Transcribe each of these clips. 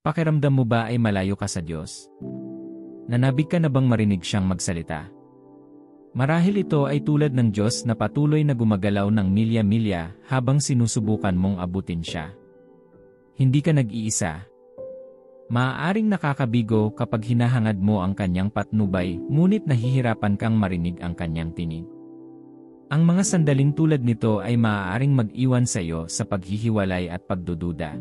Pakiramdam mo ba ay malayo ka sa Diyos? Nanabig ka na bang marinig siyang magsalita? Marahil ito ay tulad ng Diyos na patuloy na gumagalaw ng milya-milya habang sinusubukan mong abutin siya. Hindi ka nag-iisa. Maaaring nakakabigo kapag hinahangad mo ang kanyang patnubay, ngunit nahihirapan kang marinig ang kanyang tinig. Ang mga sandaling tulad nito ay maaaring mag-iwan sa iyo sa paghihiwalay at pagdududa.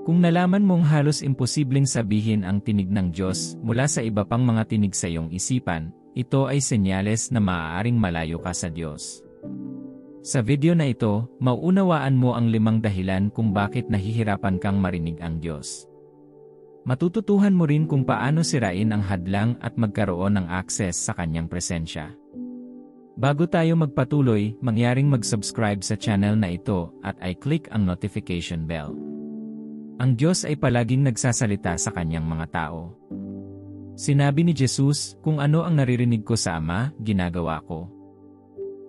Kung nalaman mong halos imposibleng sabihin ang tinig ng Diyos mula sa iba pang mga tinig sa iyong isipan, ito ay senyales na maaaring malayo ka sa Diyos. Sa video na ito, mauunawaan mo ang 5 dahilan kung bakit nahihirapan kang marinig ang Diyos. Matututuhan mo rin kung paano sirain ang hadlang at magkaroon ng access sa kanyang presensya. Bago tayo magpatuloy, mangyaring mag-subscribe sa channel na ito at i-click ang notification bell. Ang Diyos ay palaging nagsasalita sa kanyang mga tao. Sinabi ni Jesus, kung ano ang naririnig ko sa Ama, ginagawa ko.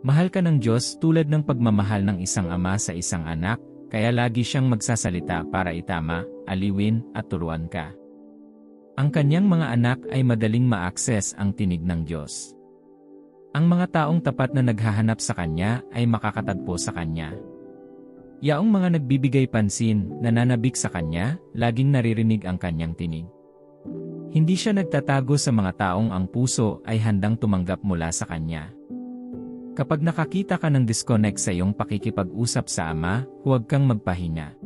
Mahal ka ng Diyos tulad ng pagmamahal ng isang ama sa isang anak, kaya lagi siyang magsasalita para itama, aliwin, at turuan ka. Ang kanyang mga anak ay madaling ma-access ang tinig ng Diyos. Ang mga taong tapat na naghahanap sa Kanya ay makakatagpo sa Kanya. Yaong mga nagbibigay pansin, nananabik sa Kanya, laging naririnig ang Kanyang tinig. Hindi siya nagtatago sa mga taong ang puso ay handang tumanggap mula sa Kanya. Kapag nakakita ka ng disconnect sa iyong pakikipag-usap sa Ama, huwag kang magpahinga.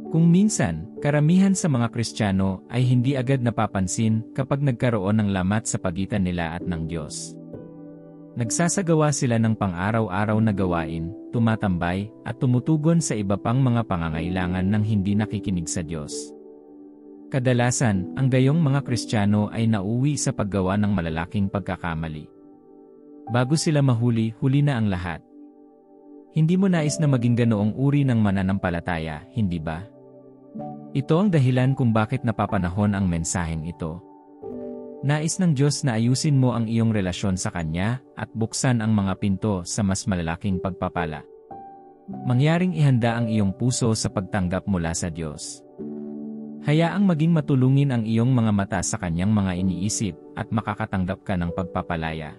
Kung minsan, karamihan sa mga Kristiyano ay hindi agad napapansin kapag nagkaroon ng lamat sa pagitan nila at ng Diyos. Nagsasagawa sila ng pang-araw-araw na gawain, tumatambay, at tumutugon sa iba pang mga pangangailangan ng hindi nakikinig sa Diyos. Kadalasan, ang gayong mga Kristiyano ay nauwi sa paggawa ng malalaking pagkakamali. Bago sila mahuli, huli na ang lahat. Hindi mo nais na maging ganoong uri ng mananampalataya, hindi ba? Ito ang dahilan kung bakit napapanahon ang mensaheng ito. Nais ng Diyos na ayusin mo ang iyong relasyon sa Kanya at buksan ang mga pinto sa mas malalaking pagpapala. Mangyaring ihanda ang iyong puso sa pagtanggap mula sa Diyos. Hayaang maging matulungin ang iyong mga mata sa Kanyang mga iniisip at makakatanggap ka ng pagpapalaya.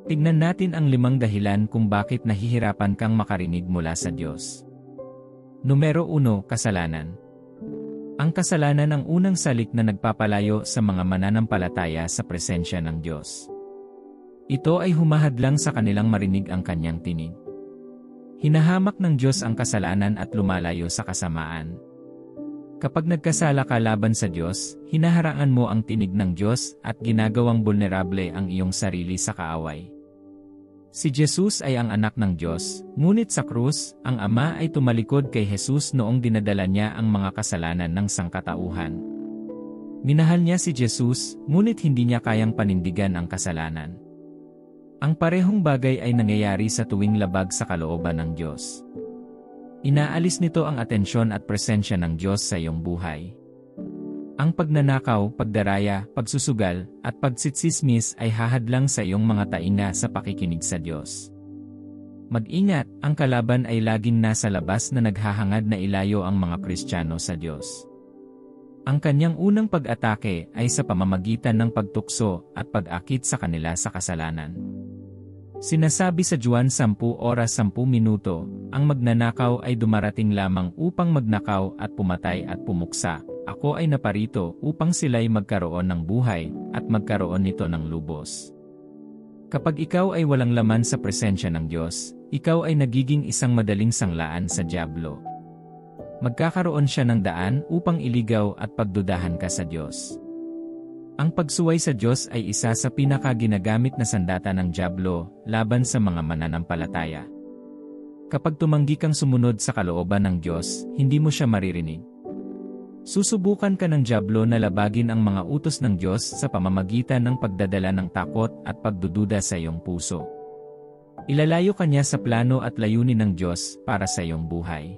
Tignan natin ang 5 dahilan kung bakit nahihirapan kang makarinig mula sa Diyos. Numero 1, kasalanan. Ang kasalanan ang unang salik na nagpapalayo sa mga mananampalataya sa presensya ng Diyos. Ito ay humahadlang sa kanilang marinig ang Kanyang tinig. Hinahamak ng Diyos ang kasalanan at lumalayo sa kasamaan. Kapag nagkasala ka laban sa Diyos, hinaharangan mo ang tinig ng Diyos at ginagawang vulnerable ang iyong sarili sa kaaway. Si Jesus ay ang anak ng Diyos, ngunit sa krus, ang Ama ay tumalikod kay Jesus noong dinadala niya ang mga kasalanan ng sangkatauhan. Minahal niya si Jesus, ngunit hindi niya kayang panindigan ang kasalanan. Ang parehong bagay ay nangyayari sa tuwing labag sa kalooban ng Diyos. Inaalis nito ang atensyon at presensya ng Diyos sa iyong buhay. Ang pagnanakaw, pagdaraya, pagsusugal, at pagsitsismis ay hahadlang sa iyong mga tainga sa pakikinig sa Diyos. Mag-ingat, ang kalaban ay laging nasa labas na naghahangad na ilayo ang mga Kristiyano sa Diyos. Ang kanyang unang pag-atake ay sa pamamagitan ng pagtukso at pag-akit sa kanila sa kasalanan. Sinasabi sa Juan 10:10, ang magnanakaw ay dumarating lamang upang magnakaw at pumatay at pumuksa. Ako ay naparito upang sila'y magkaroon ng buhay at magkaroon nito ng lubos. Kapag ikaw ay walang laman sa presensya ng Diyos, ikaw ay nagiging isang madaling sanglaan sa dyablo. Magkakaroon siya ng daan upang iligaw at pagdudahan ka sa Diyos. Ang pagsuway sa Diyos ay isa sa pinakaginagamit na sandata ng dyablo laban sa mga mananampalataya. Kapag tumanggi kang sumunod sa kalooban ng Diyos, hindi mo siya maririnig. Susubukan ka ng dyablo na labagin ang mga utos ng Diyos sa pamamagitan ng pagdadala ng takot at pagdududa sa iyong puso. Ilalayo ka niya sa plano at layunin ng Diyos para sa iyong buhay.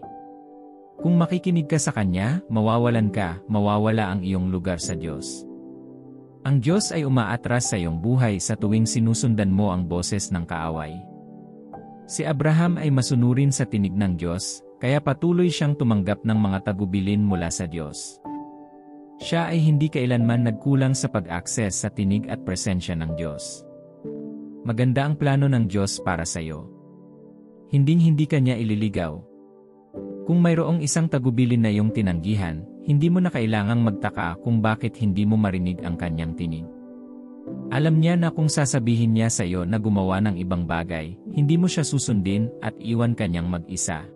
Kung makikinig ka sa Kanya, mawawala ang iyong lugar sa Diyos. Ang Diyos ay umaatras sa iyong buhay sa tuwing sinusundan mo ang boses ng kaaway. Si Abraham ay masunurin sa tinig ng Diyos, kaya patuloy siyang tumanggap ng mga tagubilin mula sa Diyos. Siya ay hindi kailanman nagkulang sa pag-access sa tinig at presensya ng Diyos. Maganda ang plano ng Diyos para sa iyo. Hinding-hindi ka niya ililigaw. Kung mayroong isang tagubilin na iyong tinanggihan, hindi mo na kailangang magtaka kung bakit hindi mo marinig ang kanyang tinig. Alam niya na kung sasabihin niya sa iyo na gumawa ng ibang bagay, hindi mo siya susundin at iwan kanyang mag-isa.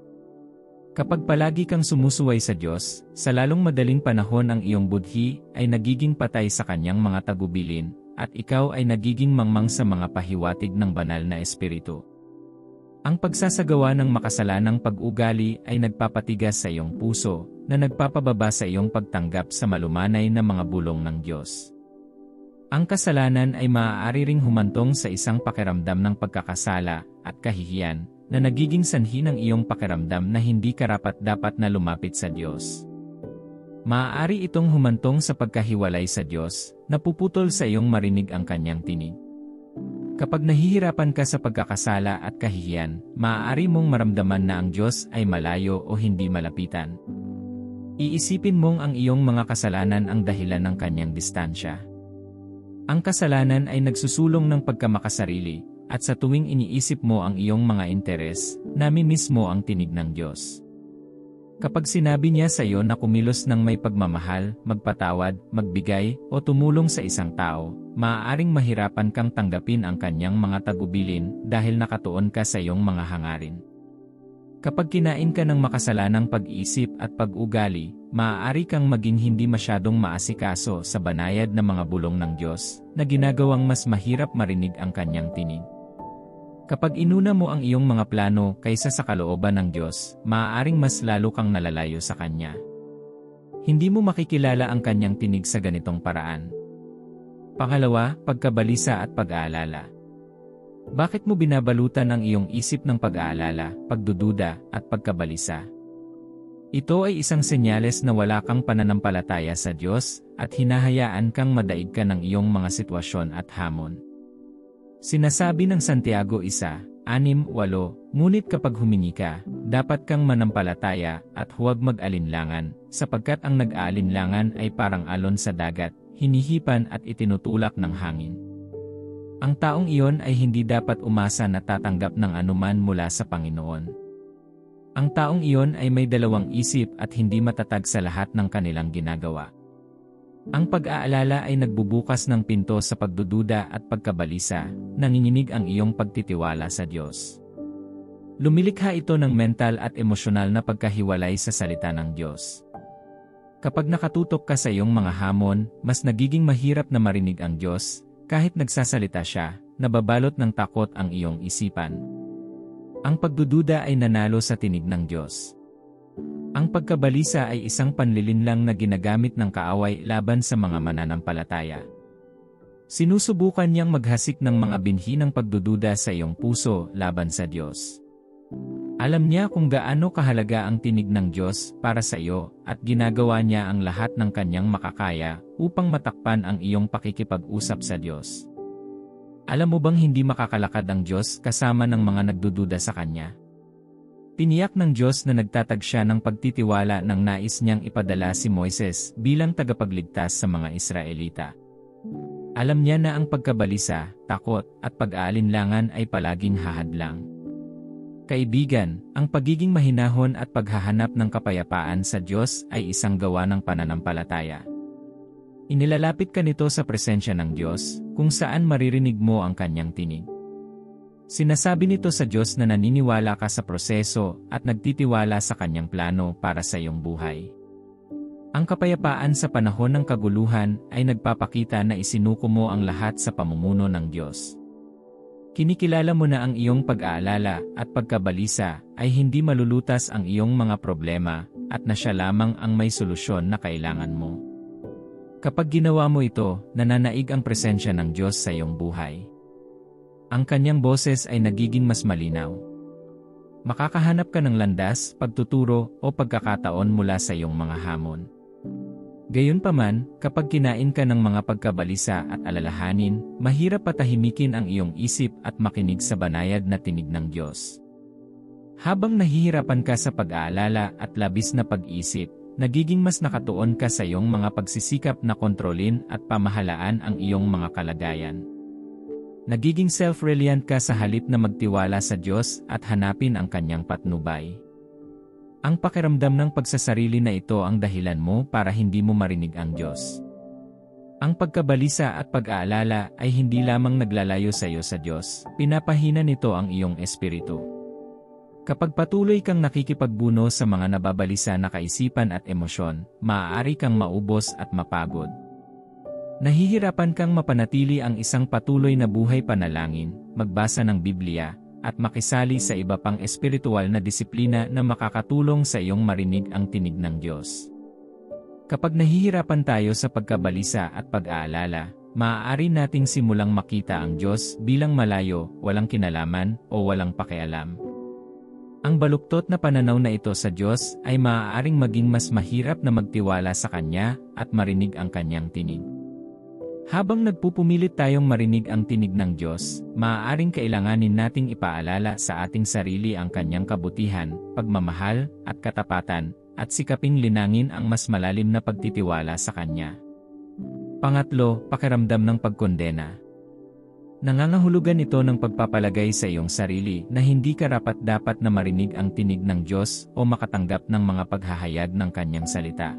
Kapag palagi kang sumusuway sa Diyos, sa lalong madaling panahon ang iyong budhi ay nagiging patay sa kanyang mga tagubilin, at ikaw ay nagiging mangmang sa mga pahiwatig ng banal na espiritu. Ang pagsasagawa ng makasalanang pag-ugali ay nagpapatigas sa iyong puso, na nagpapababa sa iyong pagtanggap sa malumanay na mga bulong ng Diyos. Ang kasalanan ay maaari ring humantong sa isang pakiramdam ng pagkakasala at kahihiyan, na nagiging sanhi ng iyong pakiramdam na hindi karapat-dapat na lumapit sa Diyos. Maaari itong humantong sa pagkahiwalay sa Diyos, na puputol sa iyong marinig ang kanyang tinig. Kapag nahihirapan ka sa pagkakasala at kahihiyan, maaari mong maramdaman na ang Diyos ay malayo o hindi malapitan. Iisipin mong ang iyong mga kasalanan ang dahilan ng kanyang distansya. Ang kasalanan ay nagsusulong ng pagkamakasarili, at sa tuwing iniisip mo ang iyong mga interes, nami-miss mo ang tinig ng Diyos. Kapag sinabi niya sa iyo na kumilos ng may pagmamahal, magpatawad, magbigay, o tumulong sa isang tao, maaaring mahirapan kang tanggapin ang kanyang mga tagubilin dahil nakatuon ka sa iyong mga hangarin. Kapag kinain ka ng makasalanang pag-iisip at pag-ugali, maaari kang maging hindi masyadong maasikaso sa banayad na mga bulong ng Diyos, na ginagawang mas mahirap marinig ang kanyang tinig. Kapag inuna mo ang iyong mga plano kaysa sa kalooban ng Diyos, maaaring mas lalo kang nalalayo sa Kanya. Hindi mo makikilala ang Kanyang tinig sa ganitong paraan. Pangalawa, pagkabalisa at pag-aalala. Bakit mo binabalutan ang iyong isip ng pag-aalala, pagdududa, at pagkabalisa? Ito ay isang senyales na wala kang pananampalataya sa Diyos, at hinahayaan kang madaig ka ng iyong mga sitwasyon at hamon. Sinasabi ng Santiago 1:6-8, ngunit kapag humingi ka, dapat kang manampalataya at huwag mag-alinlangan, sapagkat ang nag-aalinlangan ay parang alon sa dagat, hinihipan at itinutulak ng hangin. Ang taong iyon ay hindi dapat umasa na tatanggap ng anuman mula sa Panginoon. Ang taong iyon ay may dalawang isip at hindi matatag sa lahat ng kanilang ginagawa. Ang pag-aalala ay nagbubukas ng pinto sa pagdududa at pagkabalisa, nanginginig ang iyong pagtitiwala sa Diyos. Lumilikha ito ng mental at emosyonal na pagkahiwalay sa salita ng Diyos. Kapag nakatutok ka sa iyong mga hamon, mas nagiging mahirap na marinig ang Diyos, kahit nagsasalita siya, nababalot ng takot ang iyong isipan. Ang pagdududa ay nanalo sa tinig ng Diyos. Ang pagkabalisa ay isang panlilinlang na ginagamit ng kaaway laban sa mga mananampalataya. Sinusubukan niyang maghasik ng mga binhi ng pagdududa sa iyong puso laban sa Diyos. Alam niya kung gaano kahalaga ang tinig ng Diyos para sa iyo at ginagawa niya ang lahat ng kanyang makakaya upang matakpan ang iyong pakikipag-usap sa Diyos. Alam mo bang hindi makakalakad ang Diyos kasama ng mga nagdududa sa Kanya? Tiniyak ng Diyos na nagtatag siya ng pagtitiwala nang nais niyang ipadala si Moises bilang tagapagligtas sa mga Israelita. Alam niya na ang pagkabalisa, takot, at pag-aalinlangan ay palaging hahadlang. Kaibigan, ang pagiging mahinahon at paghahanap ng kapayapaan sa Diyos ay isang gawa ng pananampalataya. Inilalapit ka nito sa presensya ng Diyos, kung saan maririnig mo ang Kanyang tinig. Sinasabi nito sa Diyos na naniniwala ka sa proseso at nagtitiwala sa Kanyang plano para sa iyong buhay. Ang kapayapaan sa panahon ng kaguluhan ay nagpapakita na isinuko mo ang lahat sa pamumuno ng Diyos. Kinikilala mo na ang iyong pag-aalala at pagkabalisa ay hindi malulutas ang iyong mga problema at na siya lamang ang may solusyon na kailangan mo. Kapag ginawa mo ito, nananaig ang presensya ng Diyos sa iyong buhay. Ang Kanyang boses ay nagiging mas malinaw. Makakahanap ka ng landas, pagtuturo, o pagkakataon mula sa iyong mga hamon. Gayunpaman, kapag kinain ka ng mga pagkabalisa at alalahanin, mahirap patahimikin ang iyong isip at makinig sa banayad na tinig ng Diyos. Habang nahihirapan ka sa pag-aalala at labis na pag-isip, nagiging mas nakatuon ka sa iyong mga pagsisikap na kontrolin at pamahalaan ang iyong mga kalagayan. Nagiging self-reliant ka sa halip na magtiwala sa Diyos at hanapin ang kanyang patnubay. Ang pakiramdam ng pagsasarili na ito ang dahilan mo para hindi mo marinig ang Diyos. Ang pagkabalisa at pag-aalala ay hindi lamang naglalayo sa iyo sa Diyos, pinapahina nito ang iyong espiritu. Kapag patuloy kang nakikipagbuno sa mga nababalisa na kaisipan at emosyon, maaari kang maubos at mapagod. Nahihirapan kang mapanatili ang isang patuloy na buhay panalangin, magbasa ng Biblia, at makisali sa iba pang espiritual na disiplina na makakatulong sa iyong marinig ang tinig ng Diyos. Kapag nahihirapan tayo sa pagkabalisa at pag-aalala, maaari nating simulang makita ang Diyos bilang malayo, walang kinalaman, o walang pakialam. Ang baluktot na pananaw na ito sa Diyos ay maaaring maging mas mahirap na magtiwala sa Kanya at marinig ang Kanyang tinig. Habang nagpupumilit tayong marinig ang tinig ng Diyos, maaaring kailanganin nating ipaalala sa ating sarili ang Kanyang kabutihan, pagmamahal, at katapatan, at sikaping linangin ang mas malalim na pagtitiwala sa Kanya. Pangatlo, pakiramdam ng pagkondena. Nangangahulugan ito ng pagpapalagay sa iyong sarili na hindi karapat-dapat na marinig ang tinig ng Diyos o makatanggap ng mga paghahayag ng Kanyang salita.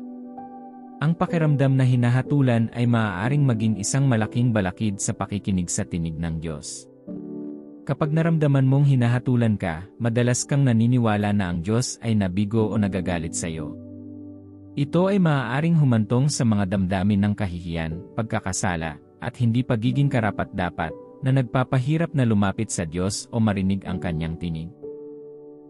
Ang pakiramdam na hinahatulan ay maaaring maging isang malaking balakid sa pakikinig sa tinig ng Diyos. Kapag naramdaman mong hinahatulan ka, madalas kang naniniwala na ang Diyos ay nabigo o nagagalit sa iyo. Ito ay maaaring humantong sa mga damdamin ng kahihiyan, pagkakasala, at hindi pagiging karapat-dapat, na nagpapahirap na lumapit sa Diyos o marinig ang Kanyang tinig.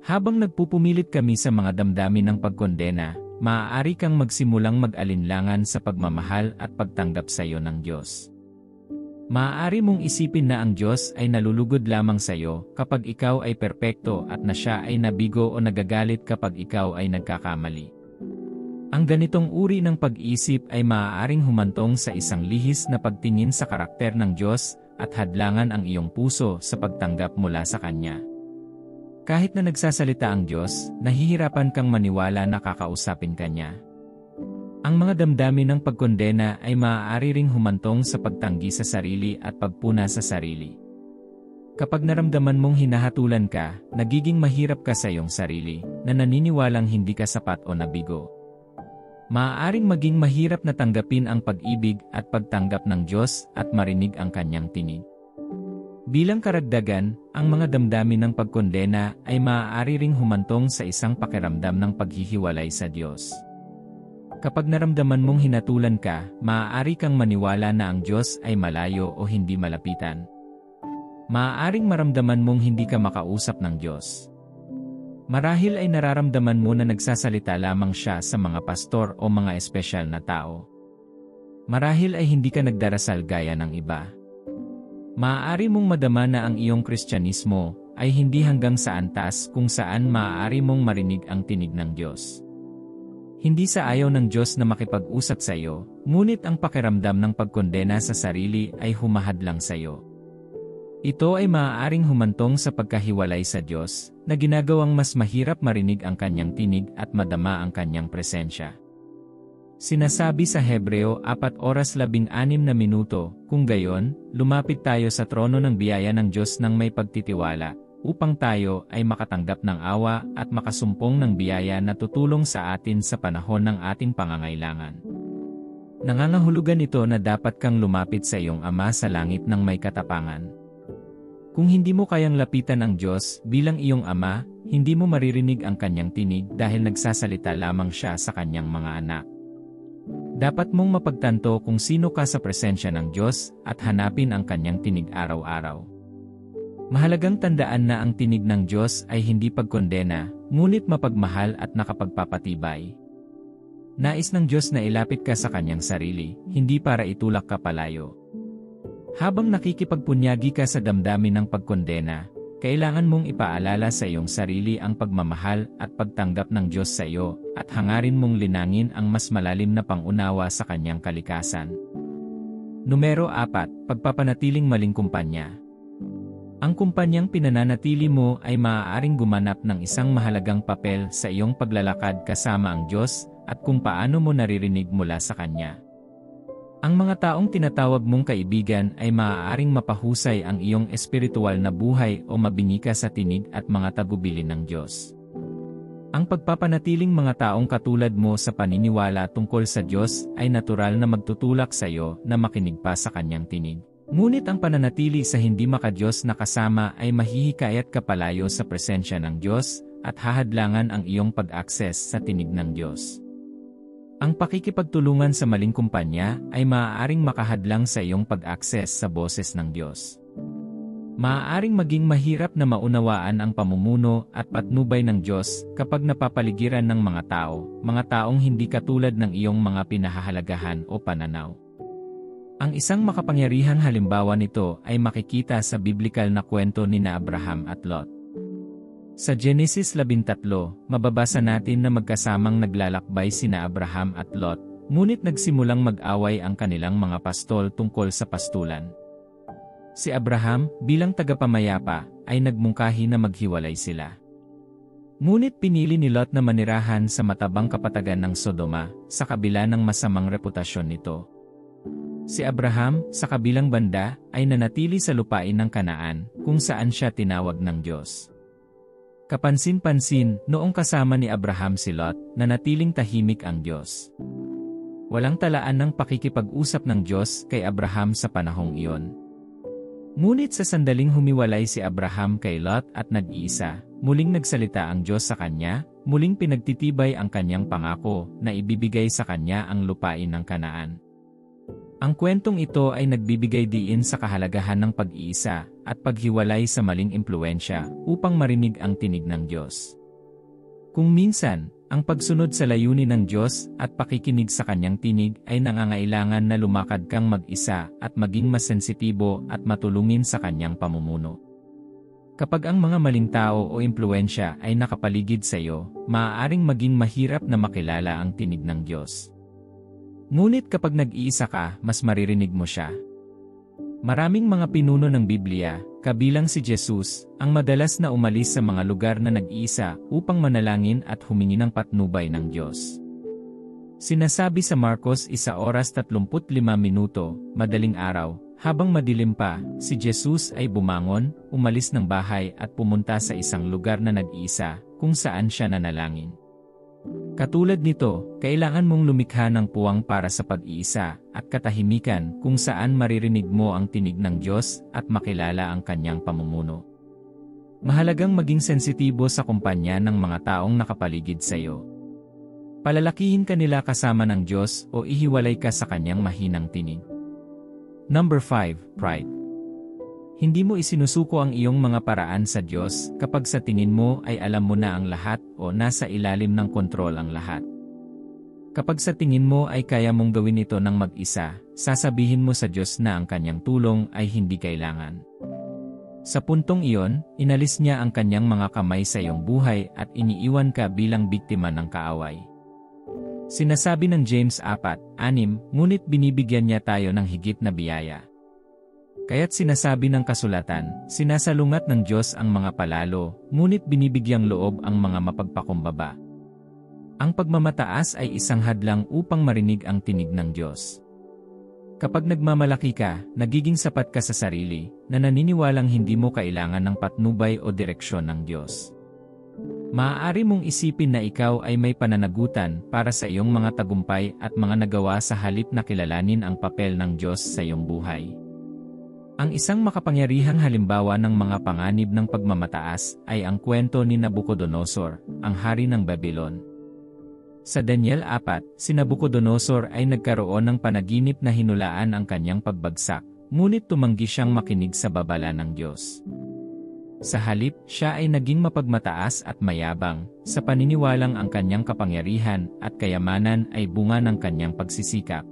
Habang nagpupumilit kami sa mga damdamin ng pagkondena, maaari kang magsimulang mag-alinlangan sa pagmamahal at pagtanggap sa iyo ng Diyos. Maaari mong isipin na ang Diyos ay nalulugod lamang sa iyo kapag ikaw ay perpekto at na Siya ay nabigo o nagagalit kapag ikaw ay nagkakamali. Ang ganitong uri ng pag-iisip ay maaaring humantong sa isang lihis na pagtingin sa karakter ng Diyos at hadlangan ang iyong puso sa pagtanggap mula sa Kanya. Kahit na nagsasalita ang Diyos, nahihirapan kang maniwala na kakausapin Kanya. Ang mga damdamin ng pagkondena ay maaari ring humantong sa pagtanggi sa sarili at pagpuna sa sarili. Kapag naramdaman mong hinahatulan ka, nagiging mahirap ka sa iyong sarili, na naniniwalang hindi ka sapat o nabigo. Maaaring maging mahirap na tanggapin ang pag-ibig at pagtanggap ng Diyos at marinig ang Kanyang tinig. Bilang karagdagan, ang mga damdamin ng pagkondena ay maaari ring humantong sa isang pakiramdam ng paghihiwalay sa Diyos. Kapag naramdaman mong hinatulan ka, maaari kang maniwala na ang Diyos ay malayo o hindi malapitan. Maaaring maramdaman mong hindi ka makausap ng Diyos. Marahil ay nararamdaman mo na nagsasalita lamang Siya sa mga pastor o mga espesyal na tao. Marahil ay hindi ka nagdarasal gaya ng iba. Maaari mong madama na ang iyong Kristyanismo ay hindi hanggang sa antas kung saan maaari mong marinig ang tinig ng Diyos. Hindi sa ayaw ng Diyos na makipag-usap sa iyo, ngunit ang pakiramdam ng pagkondena sa sarili ay humahadlang sa iyo. Ito ay maaaring humantong sa pagkahiwalay sa Diyos, na ginagawang mas mahirap marinig ang Kanyang tinig at madama ang Kanyang presensya. Sinasabi sa Hebreo 4:16, kung gayon, lumapit tayo sa trono ng biyaya ng Diyos ng may pagtitiwala, upang tayo ay makatanggap ng awa at makasumpong ng biyaya na tutulong sa atin sa panahon ng ating pangangailangan. Nangangahulugan ito na dapat kang lumapit sa iyong Ama sa langit ng may katapangan. Kung hindi mo kayang lapitan ang Diyos bilang iyong Ama, hindi mo maririnig ang Kanyang tinig dahil nagsasalita lamang Siya sa Kanyang mga anak. Dapat mong mapagtanto kung sino ka sa presensya ng Diyos at hanapin ang Kanyang tinig araw-araw. Mahalagang tandaan na ang tinig ng Diyos ay hindi pagkondena, ngunit mapagmahal at nakapagpapatibay. Nais ng Diyos na ilapit ka sa Kanyang sarili, hindi para itulak ka palayo. Habang nakikipagpunyagi ka sa damdamin ng pagkondena, kailangan mong ipaalala sa iyong sarili ang pagmamahal at pagtanggap ng Diyos sa iyo, at hangarin mong linangin ang mas malalim na pangunawa sa Kanyang kalikasan. Numero 4, pagpapanatiling maling kumpanya. Ang kumpanyang pinananatili mo ay maaaring gumanap ng isang mahalagang papel sa iyong paglalakad kasama ang Diyos at kung paano mo naririnig mula sa Kanya. Ang mga taong tinatawag mong kaibigan ay maaaring mapahusay ang iyong espiritual na buhay o mabingi ka sa tinig at mga tagubilin ng Diyos. Ang pagpapanatiling mga taong katulad mo sa paniniwala tungkol sa Diyos ay natural na magtutulak sa iyo na makinig pa sa Kanyang tinig. Ngunit ang pananatili sa hindi maka-Diyos na kasama ay mahihikayat ka palayo sa presensya ng Diyos at hahadlangan ang iyong pag-access sa tinig ng Diyos. Ang pakikipagtulungan sa maling kumpanya ay maaaring makahadlang sa iyong pag-access sa boses ng Diyos. Maaaring maging mahirap na maunawaan ang pamumuno at patnubay ng Diyos kapag napapaligiran ng mga taong hindi katulad ng iyong mga pinahahalagahan o pananaw. Ang isang makapangyarihang halimbawa nito ay makikita sa biblikal na kwento ni Abraham at Lot. Sa Genesis 13, mababasa natin na magkasamang naglalakbay sina Abraham at Lot, ngunit nagsimulang mag-away ang kanilang mga pastol tungkol sa pastulan. Si Abraham, bilang tagapamayapa, ay nagmungkahi na maghiwalay sila. Ngunit pinili ni Lot na manirahan sa matabang kapatagan ng Sodoma, sa kabila ng masamang reputasyon nito. Si Abraham, sa kabilang banda, ay nanatili sa lupain ng Kanaan, kung saan siya tinawag ng Diyos. Kapansin-pansin, noong kasama ni Abraham si Lot, nanatiling tahimik ang Diyos. Walang talaan ng pakikipag-usap ng Diyos kay Abraham sa panahong iyon. Ngunit sa sandaling humiwalay si Abraham kay Lot at nag-iisa, muling nagsalita ang Diyos sa kanya, muling pinagtitibay ang kanyang pangako na ibibigay sa kanya ang lupain ng Kanaan. Ang kwentong ito ay nagbibigay diin sa kahalagahan ng pag-iisa at paghiwalay sa maling impluensya upang marinig ang tinig ng Diyos. Kung minsan, ang pagsunod sa layunin ng Diyos at pakikinig sa Kanyang tinig ay nangangailangan na lumakad kang mag-isa at maging mas sensitibo at matulungin sa Kanyang pamumuno. Kapag ang mga maling tao o impluensya ay nakapaligid sa iyo, maaaring maging mahirap na makilala ang tinig ng Diyos. Ngunit kapag nag-iisa ka, mas maririnig mo siya. Maraming mga pinuno ng Biblia, kabilang si Jesus, ang madalas na umalis sa mga lugar na nag-iisa upang manalangin at humingi ng patnubay ng Diyos. Sinasabi sa Marcos 1:35, madaling araw, habang madilim pa, si Jesus ay bumangon, umalis ng bahay at pumunta sa isang lugar na nag-iisa, kung saan siya nanalangin. Katulad nito, kailangan mong lumikha ng puwang para sa pag-iisa at katahimikan kung saan maririnig mo ang tinig ng Diyos at makilala ang Kanyang pamumuno. Mahalagang maging sensitibo sa kumpanya ng mga taong nakapaligid sa iyo. Palalakihin ka nila kasama ng Diyos o ihiwalay ka sa Kanyang mahinang tinig. Number 5, Pride. Hindi mo isinusuko ang iyong mga paraan sa Diyos kapag sa tingin mo ay alam mo na ang lahat o nasa ilalim ng kontrol ang lahat. Kapag sa tingin mo ay kaya mong gawin ito ng mag-isa, sasabihin mo sa Diyos na ang Kanyang tulong ay hindi kailangan. Sa puntong iyon, inalis niya ang Kanyang mga kamay sa iyong buhay at iniiwan ka bilang biktima ng kaaway. Sinasabi ng James 4:6, ngunit binibigyan niya tayo ng higit na biyaya. Kaya't sinasabi ng kasulatan, sinasalungat ng Diyos ang mga palalo, ngunit binibigyang loob ang mga mapagpakumbaba. Ang pagmamataas ay isang hadlang upang marinig ang tinig ng Diyos. Kapag nagmamalaki ka, nagiging sapat ka sa sarili, na naniniwalang hindi mo kailangan ng patnubay o direksyon ng Diyos. Maaari mong isipin na ikaw ay may pananagutan para sa iyong mga tagumpay at mga nagawa sa halip na kilalanin ang papel ng Diyos sa iyong buhay. Ang isang makapangyarihang halimbawa ng mga panganib ng pagmamataas ay ang kwento ni Nabucodonosor, ang hari ng Babylon. Sa Daniel 4, si Nabucodonosor ay nagkaroon ng panaginip na hinulaan ang kanyang pagbagsak, ngunit tumanggi siyang makinig sa babala ng Diyos. Sa halip, siya ay naging mapagmataas at mayabang, sa paniniwalang ang kanyang kapangyarihan at kayamanan ay bunga ng kanyang pagsisikap.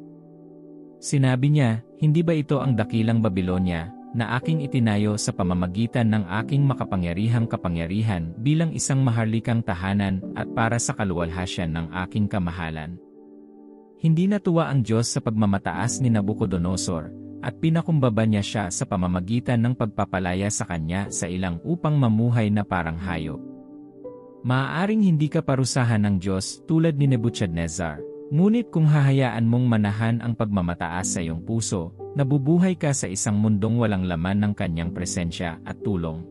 Sinabi niya, hindi ba ito ang dakilang Babylonia, na aking itinayo sa pamamagitan ng aking makapangyarihang kapangyarihan bilang isang maharlikang tahanan at para sa kaluwalhasyan ng aking kamahalan? Hindi natuwa ang Diyos sa pagmamataas ni Nabucodonosor, at pinakumbaba niya siya sa pamamagitan ng pagpapalaya sa kanya sa ilang upang mamuhay na parang hayop. Maaaring hindi ka parusahan ng Diyos tulad ni Nebuchadnezzar, ngunit kung hahayaan mong manahan ang pagmamataas sa iyong puso, nabubuhay ka sa isang mundong walang laman ng kanyang presensya at tulong.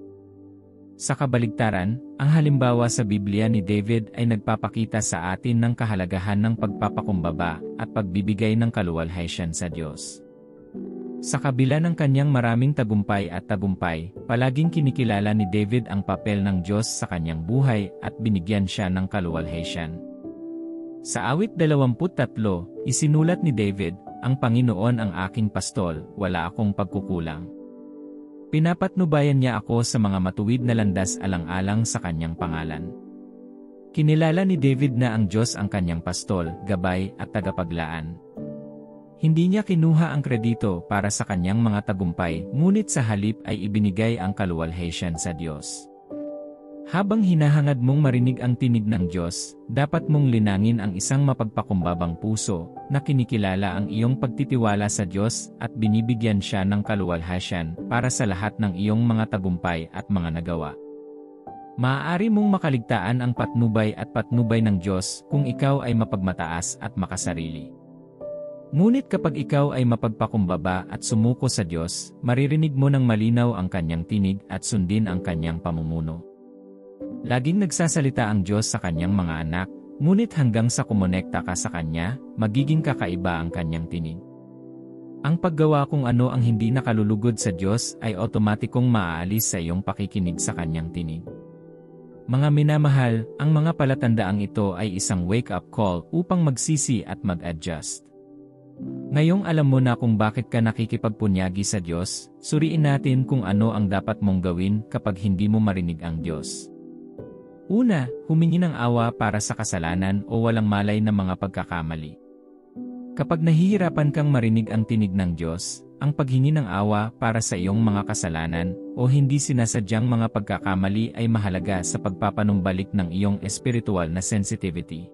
Sa kabaligtaran, ang halimbawa sa Biblia ni David ay nagpapakita sa atin ng kahalagahan ng pagpapakumbaba at pagbibigay ng kaluwalhatian sa Diyos. Sa kabila ng kanyang maraming tagumpay, palaging kinikilala ni David ang papel ng Diyos sa kanyang buhay at binigyan siya ng kaluwalhatian. Sa awit 23, isinulat ni David, "Ang Panginoon ang aking pastol, wala akong pagkukulang." Pinapatnubayan niya ako sa mga matuwid na landas alang-alang sa kanyang pangalan. Kinilala ni David na ang Diyos ang kanyang pastol, gabay at tagapaglaan. Hindi niya kinuha ang kredito para sa kanyang mga tagumpay, ngunit sa halip ay ibinigay ang kaluwalhatian sa Diyos. Habang hinahangad mong marinig ang tinig ng Diyos, dapat mong linangin ang isang mapagpakumbabang puso na kinikilala ang iyong pagtitiwala sa Diyos at binibigyan siya ng kaluwalhatian para sa lahat ng iyong mga tagumpay at mga nagawa. Maaari mong makaligtaan ang patnubay at patnubay ng Diyos kung ikaw ay mapagmataas at makasarili. Ngunit kapag ikaw ay mapagpakumbaba at sumuko sa Diyos, maririnig mo ng malinaw ang kanyang tinig at sundin ang kanyang pamumuno. Laging nagsasalita ang Diyos sa kanyang mga anak, ngunit hanggang sa kumonekta ka sa kanya, magiging kakaiba ang kanyang tinig. Ang paggawa kung ano ang hindi nakalulugod sa Diyos ay otomatikong maaalis sa iyong pakikinig sa kanyang tinig. Mga minamahal, ang mga palatandaang ito ay isang wake-up call upang magsisi at mag-adjust. Ngayong alam mo na kung bakit ka nakikipagpunyagi sa Diyos, suriin natin kung ano ang dapat mong gawin kapag hindi mo marinig ang Diyos. Una, humingi ng awa para sa kasalanan o walang malay na mga pagkakamali. Kapag nahihirapan kang marinig ang tinig ng Diyos, ang paghingi ng awa para sa iyong mga kasalanan o hindi sinasadyang mga pagkakamali ay mahalaga sa pagpapanumbalik ng iyong espiritual na sensitivity.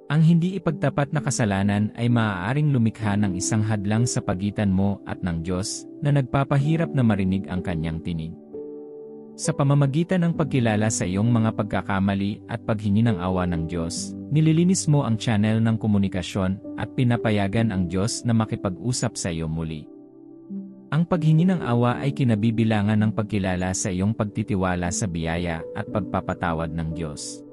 Ang hindi ipagtapat na kasalanan ay maaaring lumikha ng isang hadlang sa pagitan mo at ng Diyos na nagpapahirap na marinig ang kanyang tinig. Sa pamamagitan ng pagkilala sa iyong mga pagkakamali at paghingi ng awa ng Diyos, nililinis mo ang channel ng komunikasyon at pinapayagan ang Diyos na makipag-usap sa iyo muli. Ang paghingi ng awa ay kinabibilangan ng pagkilala sa iyong pagtitiwala sa biyaya at pagpapatawad ng Diyos.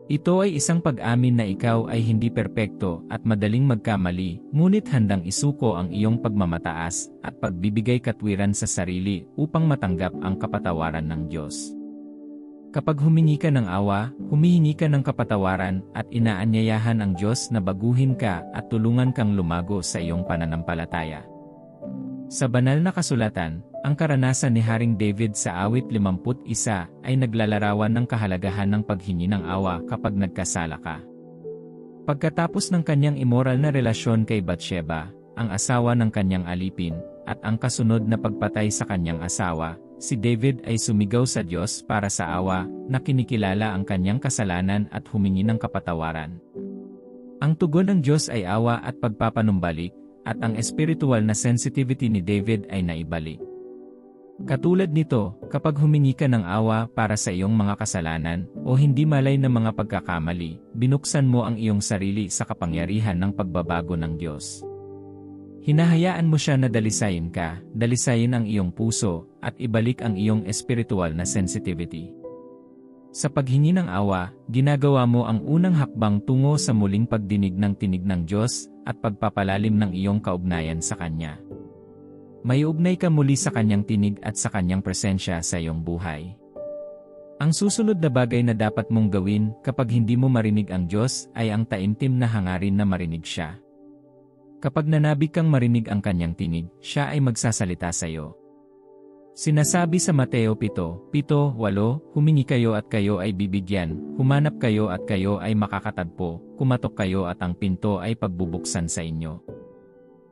Ito ay isang pag-amin na ikaw ay hindi perpekto at madaling magkamali, ngunit handang isuko ang iyong pagmamataas at pagbibigay katwiran sa sarili upang matanggap ang kapatawaran ng Diyos. Kapag humingi ka ng awa, humihingi ka ng kapatawaran at inaanyayahan ang Diyos na baguhin ka at tulungan kang lumago sa iyong pananampalataya. Sa banal na kasulatan, ang karanasan ni Haring David sa awit 51 ay naglalarawan ng kahalagahan ng paghingi ng awa kapag nagkasala ka. Pagkatapos ng kanyang immoral na relasyon kay Bathsheba, ang asawa ng kanyang alipin, at ang kasunod na pagpatay sa kanyang asawa, si David ay sumigaw sa Diyos para sa awa na kinikilala ang kanyang kasalanan at humingi ng kapatawaran. Ang tugon ng Diyos ay awa at pagpapanumbalik, at ang espiritual na sensitivity ni David ay naibalik. Katulad nito, kapag humingi ka ng awa para sa iyong mga kasalanan o hindi malay na mga pagkakamali, binuksan mo ang iyong sarili sa kapangyarihan ng pagbabago ng Diyos. Hinahayaan mo siya na dalisayin ka, dalisayin ang iyong puso, at ibalik ang iyong espiritual na sensitivity. Sa paghingi ng awa, ginagawa mo ang unang hakbang tungo sa muling pagdinig ng tinig ng Diyos at pagpapalalim ng iyong kaugnayan sa Kanya. May ugnay ka muli sa Kanyang tinig at sa Kanyang presensya sa iyong buhay. Ang susunod na bagay na dapat mong gawin kapag hindi mo marinig ang Diyos ay ang taimtim na hangarin na marinig siya. Kapag nanabig kang marinig ang Kanyang tinig, siya ay magsasalita sa iyo. Sinasabi sa Mateo 7:8, humingi kayo at kayo ay bibigyan, humanap kayo at kayo ay makakatagpo, kumatok kayo at ang pinto ay pagbubuksan sa inyo.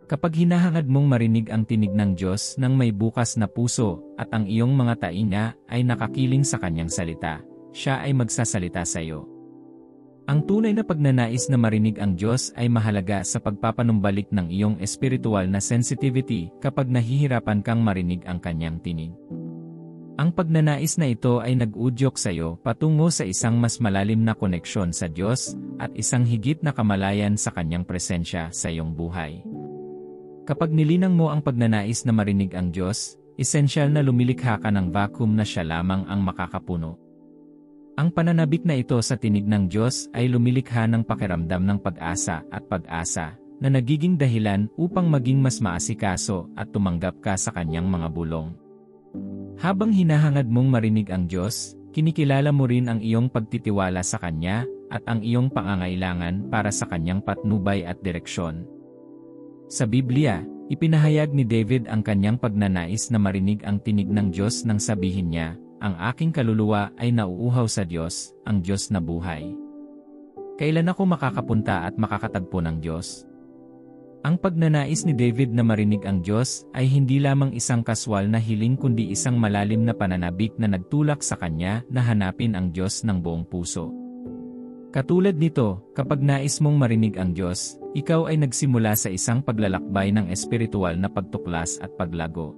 Kapag hinahangad mong marinig ang tinig ng Diyos nang may bukas na puso at ang iyong mga tainga ay nakakiling sa Kanyang salita, siya ay magsasalita sa iyo. Ang tunay na pagnanais na marinig ang Diyos ay mahalaga sa pagpapanumbalik ng iyong espiritual na sensitivity kapag nahihirapan kang marinig ang Kanyang tinig. Ang pagnanais na ito ay nag-udyok sa iyo patungo sa isang mas malalim na koneksyon sa Diyos at isang higit na kamalayan sa Kanyang presensya sa iyong buhay. Kapag nilinang mo ang pagnanais na marinig ang Diyos, esensyal na lumilikha ka ng vacuum na siya lamang ang makakapuno. Ang pananabik na ito sa tinig ng Diyos ay lumilikha ng pakiramdam ng pag-asa at pag-asa na nagiging dahilan upang maging mas maasikaso at tumanggap ka sa Kanyang mga bulong. Habang hinahangad mong marinig ang Diyos, kinikilala mo rin ang iyong pagtitiwala sa Kanya at ang iyong pangangailangan para sa Kanyang patnubay at direksyon. Sa Biblia, ipinahayag ni David ang kanyang pagnanais na marinig ang tinig ng Diyos nang sabihin niya, "Ang aking kaluluwa ay nauuhaw sa Diyos, ang Diyos na buhay. Kailan ako makakapunta at makakatagpo ng Diyos?" Ang pagnanais ni David na marinig ang Diyos ay hindi lamang isang kaswal na hiling kundi isang malalim na pananabik na nagtulak sa kanya na hanapin ang Diyos ng buong puso. Katulad nito, kapag nais mong marinig ang Diyos, ikaw ay nagsimula sa isang paglalakbay ng espiritual na pagtuklas at paglago.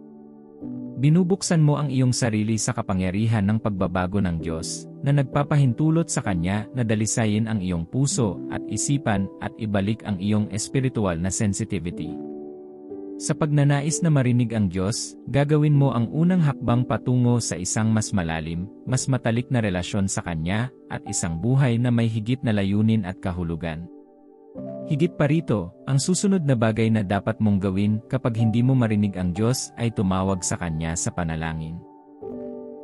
Binubuksan mo ang iyong sarili sa kapangyarihan ng pagbabago ng Diyos, na nagpapahintulot sa Kanya na dalisayin ang iyong puso at isipan at ibalik ang iyong espiritual na sensitivity. Sa pagnanais na marinig ang Diyos, gagawin mo ang unang hakbang patungo sa isang mas malalim, mas matalik na relasyon sa Kanya, at isang buhay na may higit na layunin at kahulugan. Higit pa rito, ang susunod na bagay na dapat mong gawin kapag hindi mo marinig ang Diyos ay tumawag sa Kanya sa panalangin.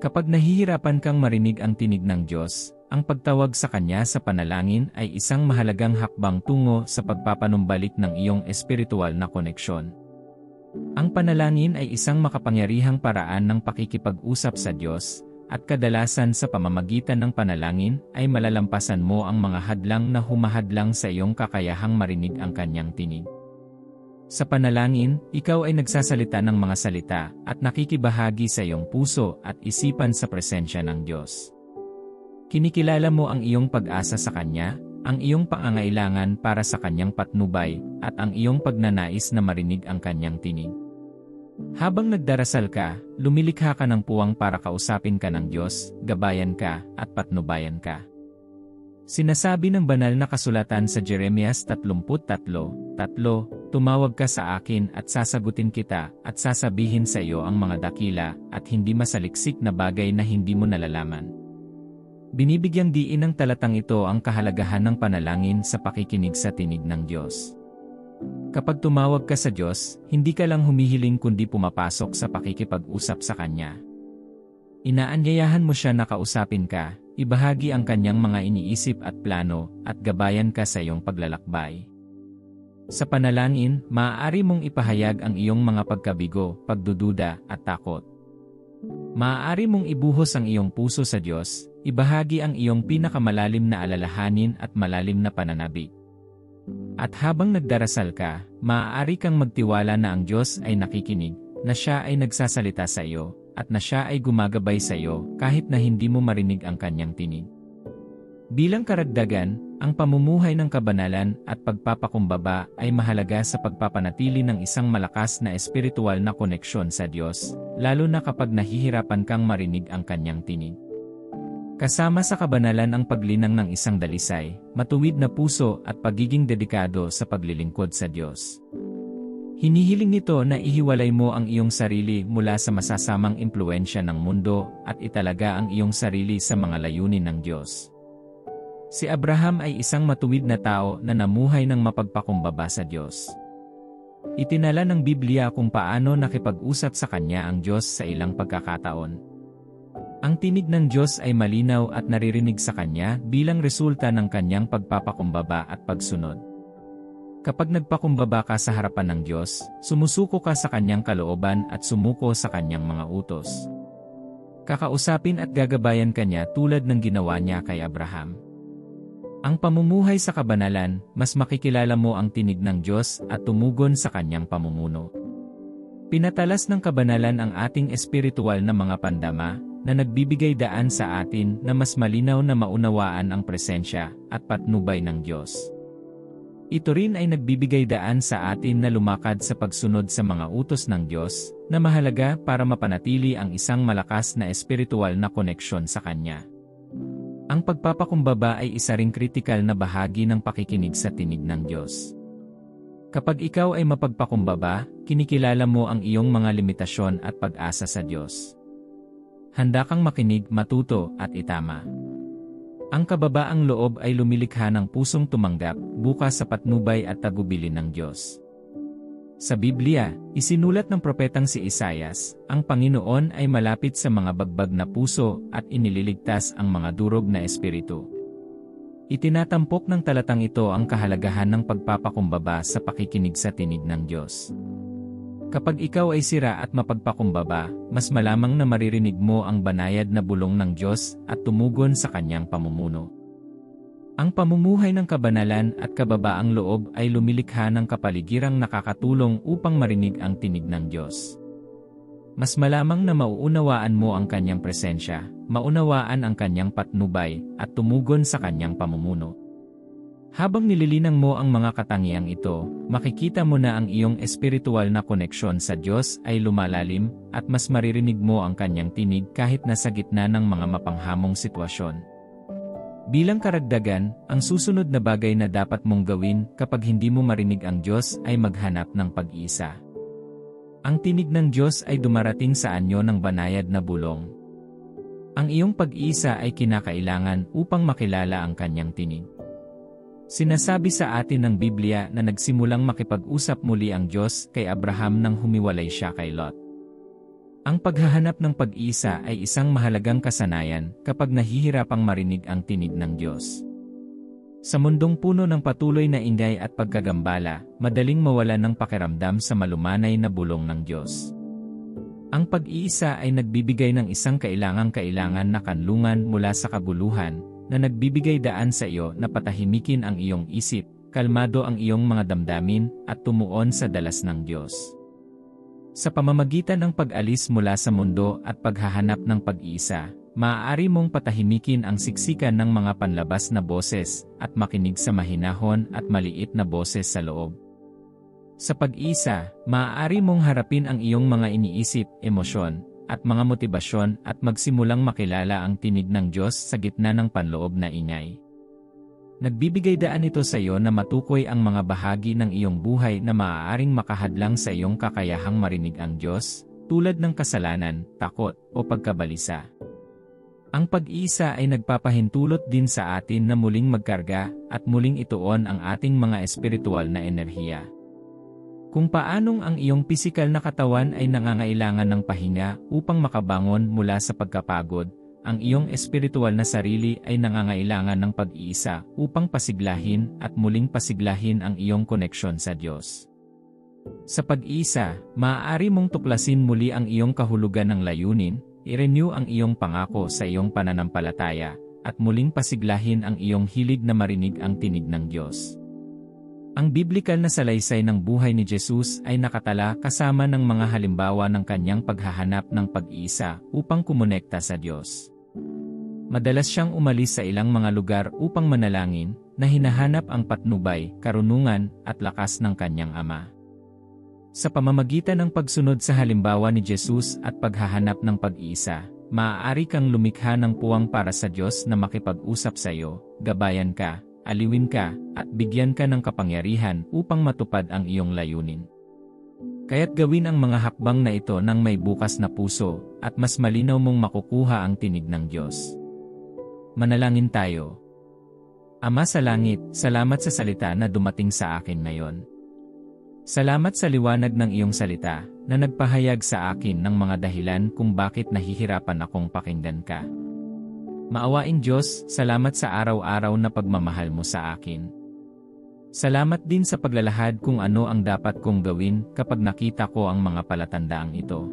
Kapag nahihirapan kang marinig ang tinig ng Diyos, ang pagtawag sa Kanya sa panalangin ay isang mahalagang hakbang tungo sa pagpapanumbalik ng iyong espiritual na koneksyon. Ang panalangin ay isang makapangyarihang paraan ng pakikipag-usap sa Diyos, at kadalasan sa pamamagitan ng panalangin ay malalampasan mo ang mga hadlang na humahadlang sa iyong kakayahang marinig ang Kanyang tinig. Sa panalangin, ikaw ay nagsasalita ng mga salita at nakikibahagi sa iyong puso at isipan sa presensya ng Diyos. Kinikilala mo ang iyong pag-asa sa Kanya, ang iyong pangangailangan para sa Kanyang patnubay, at ang iyong pagnanais na marinig ang Kanyang tinig. Habang nagdarasal ka, lumilikha ka ng puwang para kausapin ka ng Diyos, gabayan ka, at patnubayan ka. Sinasabi ng banal na kasulatan sa Jeremias 33:3, "Tumawag ka sa akin at sasagutin kita, at sasabihin sa iyo ang mga dakila at hindi masaliksik na bagay na hindi mo nalalaman." Binibigyang diin ng talatang ito ang kahalagahan ng panalangin sa pakikinig sa tinig ng Diyos. Kapag tumawag ka sa Diyos, hindi ka lang humihiling kundi pumapasok sa pakikipag-usap sa Kanya. Inaanyayahan mo siya na kausapin ka, ibahagi ang Kanyang mga iniisip at plano, at gabayan ka sa iyong paglalakbay. Sa panalangin, maaari mong ipahayag ang iyong mga pagkabigo, pagdududa, at takot. Maaari mong ibuhos ang iyong puso sa Diyos, ibahagi ang iyong pinakamalalim na alalahanin at malalim na pananabik. At habang nagdarasal ka, maaari kang magtiwala na ang Diyos ay nakikinig, na Siya ay nagsasalita sa iyo, at na Siya ay gumagabay sa iyo kahit na hindi mo marinig ang Kanyang tinig. Bilang karagdagan, ang pamumuhay ng kabanalan at pagpapakumbaba ay mahalaga sa pagpapanatili ng isang malakas na espiritual na koneksyon sa Diyos, lalo na kapag nahihirapan kang marinig ang Kanyang tinig. Kasama sa kabanalan ang paglinang ng isang dalisay, matuwid na puso at pagiging dedikado sa paglilingkod sa Diyos. Hinihiling nito na ihiwalay mo ang iyong sarili mula sa masasamang impluensya ng mundo at italaga ang iyong sarili sa mga layunin ng Diyos. Si Abraham ay isang matuwid na tao na namuhay ng mapagpakumbaba sa Diyos. Itinala ng Biblia kung paano nakipag-usap sa kanya ang Diyos sa ilang pagkakataon. Ang tinig ng Diyos ay malinaw at naririnig sa Kanya bilang resulta ng Kanyang pagpapakumbaba at pagsunod. Kapag nagpakumbaba ka sa harapan ng Diyos, sumusuko ka sa Kanyang kalooban at sumuko sa Kanyang mga utos. Kakausapin at gagabayan ka niya tulad ng ginawa niya kay Abraham. Ang pamumuhay sa kabanalan, mas makikilala mo ang tinig ng Diyos at tumugon sa Kanyang pamumuno. Pinatalas ng kabanalan ang ating espiritual na mga pandama, na nagbibigay daan sa atin na mas malinaw na maunawaan ang presensya at patnubay ng Diyos. Ito rin ay nagbibigay daan sa atin na lumakad sa pagsunod sa mga utos ng Diyos, na mahalaga para mapanatili ang isang malakas na espiritual na koneksyon sa Kanya. Ang pagpapakumbaba ay isa ring kritikal na bahagi ng pakikinig sa tinig ng Diyos. Kapag ikaw ay mapagpakumbaba, kinikilala mo ang iyong mga limitasyon at pag-asa sa Diyos. Handa kang makinig, matuto, at itama. Ang kababaang loob ay lumilikha ng pusong tumanggap, bukas sa patnubay at tagubilin ng Diyos. Sa Biblia, isinulat ng propetang si Isaias, ang Panginoon ay malapit sa mga bagbag na puso at inililigtas ang mga durog na espiritu. Itinatampok ng talatang ito ang kahalagahan ng pagpapakumbaba sa pakikinig sa tinig ng Diyos. Kapag ikaw ay sira at mapagpakumbaba, mas malamang na maririnig mo ang banayad na bulong ng Diyos at tumugon sa Kanyang pamumuno. Ang pamumuhay ng kabanalan at kababaang loob ay lumilikha ng kapaligirang nakakatulong upang marinig ang tinig ng Diyos. Mas malamang na mauunawaan mo ang Kanyang presensya, maunawaan ang Kanyang patnubay, at tumugon sa Kanyang pamumuno. Habang nililinang mo ang mga katangiang ito, makikita mo na ang iyong espiritual na koneksyon sa Diyos ay lumalalim at mas maririnig mo ang Kanyang tinig kahit nasa gitna ng mga mapanghamong sitwasyon. Bilang karagdagan, ang susunod na bagay na dapat mong gawin kapag hindi mo marinig ang Diyos ay maghanap ng pag-iisa. Ang tinig ng Diyos ay dumarating sa anyo ng banayad na bulong. Ang iyong pag-iisa ay kinakailangan upang makilala ang Kanyang tinig. Sinasabi sa atin ng Biblia na nagsimulang makipag-usap muli ang Diyos kay Abraham nang humiwalay siya kay Lot. Ang paghahanap ng pag-iisa ay isang mahalagang kasanayan kapag nahihirapang marinig ang tinig ng Diyos. Sa mundong puno ng patuloy na ingay at pagkagambala, madaling mawala ng pakiramdam sa malumanay na bulong ng Diyos. Ang pag-iisa ay nagbibigay ng isang kailangan na kanlungan mula sa kabuluhan, na nagbibigay daan sa iyo na patahimikin ang iyong isip, kalmado ang iyong mga damdamin, at tumuon sa dalas ng Diyos. Sa pamamagitan ng pag-alis mula sa mundo at paghahanap ng pag-iisa, maaari mong patahimikin ang siksikan ng mga panlabas na boses at makinig sa mahinahon at maliit na boses sa loob. Sa pag-iisa, maaari mong harapin ang iyong mga iniisip, emosyon, at mga motibasyon at magsimulang makilala ang tinig ng Diyos sa gitna ng panloob na ingay. Nagbibigay daan ito sa iyo na matukoy ang mga bahagi ng iyong buhay na maaaring makahadlang sa iyong kakayahang marinig ang Diyos, tulad ng kasalanan, takot, o pagkabalisa. Ang pag-iisa ay nagpapahintulot din sa atin na muling magkarga at muling ituon ang ating mga espiritual na enerhiya. Kung paanong ang iyong pisikal na katawan ay nangangailangan ng pahinga upang makabangon mula sa pagkapagod, ang iyong espiritual na sarili ay nangangailangan ng pag-iisa upang pasiglahin at muling pasiglahin ang iyong koneksyon sa Diyos. Sa pag-iisa, maaari mong tuklasin muli ang iyong kahulugan ng layunin, i-renew ang iyong pangako sa iyong pananampalataya, at muling pasiglahin ang iyong hilig na marinig ang tinig ng Diyos. Ang biblikal na salaysay ng buhay ni Jesus ay nakatala kasama ng mga halimbawa ng Kanyang paghahanap ng pag-iisa upang kumonekta sa Diyos. Madalas siyang umalis sa ilang mga lugar upang manalangin, na hinahanap ang patnubay, karunungan, at lakas ng Kanyang Ama. Sa pamamagitan ng pagsunod sa halimbawa ni Jesus at paghahanap ng pag-iisa, maaari kang lumikha ng puwang para sa Diyos na makipag-usap sa iyo, gabayan ka, aliwin ka, at bigyan ka ng kapangyarihan upang matupad ang iyong layunin. Kaya't gawin ang mga hakbang na ito nang may bukas na puso, at mas malinaw mong makukuha ang tinig ng Diyos. Manalangin tayo. Ama sa langit, salamat sa salita na dumating sa akin ngayon. Salamat sa liwanag ng iyong salita, na nagpahayag sa akin ng mga dahilan kung bakit nahihirapan akong pakinggan ka. Maawain Diyos, salamat sa araw-araw na pagmamahal mo sa akin. Salamat din sa paglalahad kung ano ang dapat kong gawin kapag nakita ko ang mga palatandaang ito.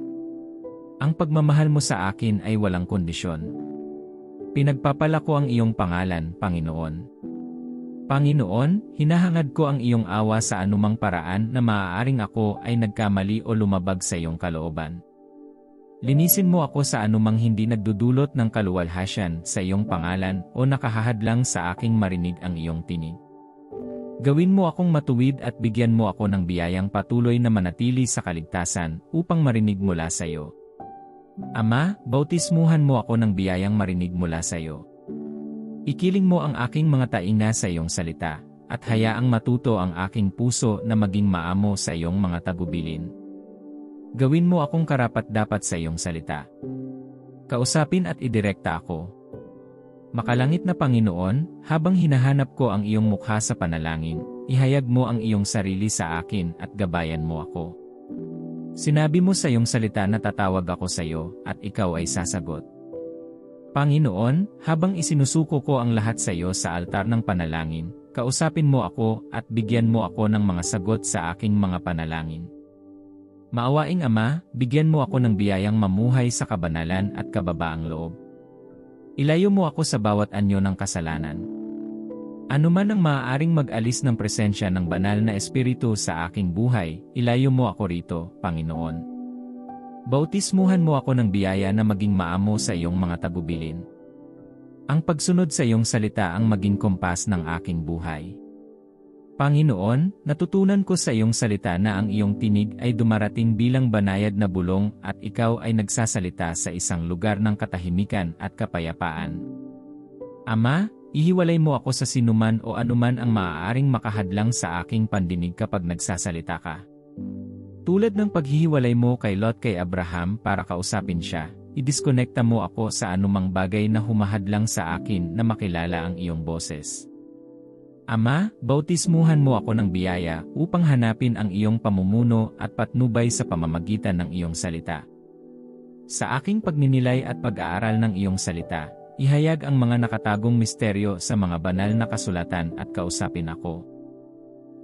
Ang pagmamahal mo sa akin ay walang kondisyon. Pinagpapala ko ang iyong pangalan, Panginoon. Panginoon, hinahangad ko ang iyong awa sa anumang paraan na maaaring ako ay nagkamali o lumabag sa iyong kalooban. Linisin mo ako sa anumang hindi nagdudulot ng kaluwalhasyan sa iyong pangalan o nakahahadlang sa aking marinig ang iyong tinig. Gawin mo akong matuwid at bigyan mo ako ng biyayang patuloy na manatili sa kaligtasan upang marinig mula sa iyo. Ama, bautismuhan mo ako ng biyayang marinig mula sa iyo. Ikiling mo ang aking mga tainga sa iyong salita, at hayaang matuto ang aking puso na maging maamo sa iyong mga tagubilin. Gawin mo akong karapat-dapat sa iyong salita. Kausapin at idirekta ako. Makalangit na Panginoon, habang hinahanap ko ang iyong mukha sa panalangin, ihayag mo ang iyong sarili sa akin at gabayan mo ako. Sinabi mo sa iyong salita na tatawag ako sa iyo at ikaw ay sasagot. Panginoon, habang isinusuko ko ang lahat sa iyo sa altar ng panalangin, kausapin mo ako at bigyan mo ako ng mga sagot sa aking mga panalangin. Maawaing Ama, bigyan mo ako ng biyayang mamuhay sa kabanalan at kababaang loob. Ilayo mo ako sa bawat anyo ng kasalanan. Ano man ang maaaring mag-alis ng presensya ng banal na espiritu sa aking buhay, ilayo mo ako rito, Panginoon. Bautismuhan mo ako ng biyaya na maging maamo sa iyong mga tagubilin. Ang pagsunod sa iyong salita ang maging kompas ng aking buhay. Panginoon, natutunan ko sa iyong salita na ang iyong tinig ay dumarating bilang banayad na bulong at ikaw ay nagsasalita sa isang lugar ng katahimikan at kapayapaan. Ama, ihiwalay mo ako sa sinuman o anuman ang maaaring makahadlang sa aking pandinig kapag nagsasalita ka. Tulad ng paghihiwalay mo kay Lot kay Abraham para kausapin siya, idiskonekta mo ako sa anumang bagay na humahadlang sa akin na makilala ang iyong boses. Ama, bautismuhan mo ako ng biyaya upang hanapin ang iyong pamumuno at patnubay sa pamamagitan ng iyong salita. Sa aking pagninilay at pag-aaral ng iyong salita, ihayag ang mga nakatagong misteryo sa mga banal na kasulatan at kausapin ako.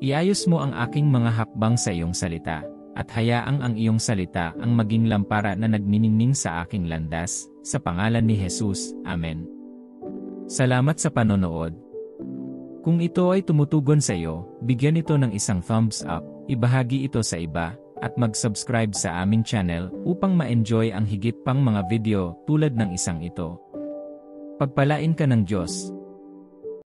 Iayos mo ang aking mga hakbang sa iyong salita, at hayaang ang iyong salita ang maging lampara na nagniningning sa aking landas, sa pangalan ni Jesus, Amen. Salamat sa panonood. Kung ito ay tumutugon sa iyo, bigyan ito ng isang thumbs up, ibahagi ito sa iba, at mag-subscribe sa aming channel upang ma-enjoy ang higit pang mga video tulad ng isang ito. Pagpalain ka ng Diyos.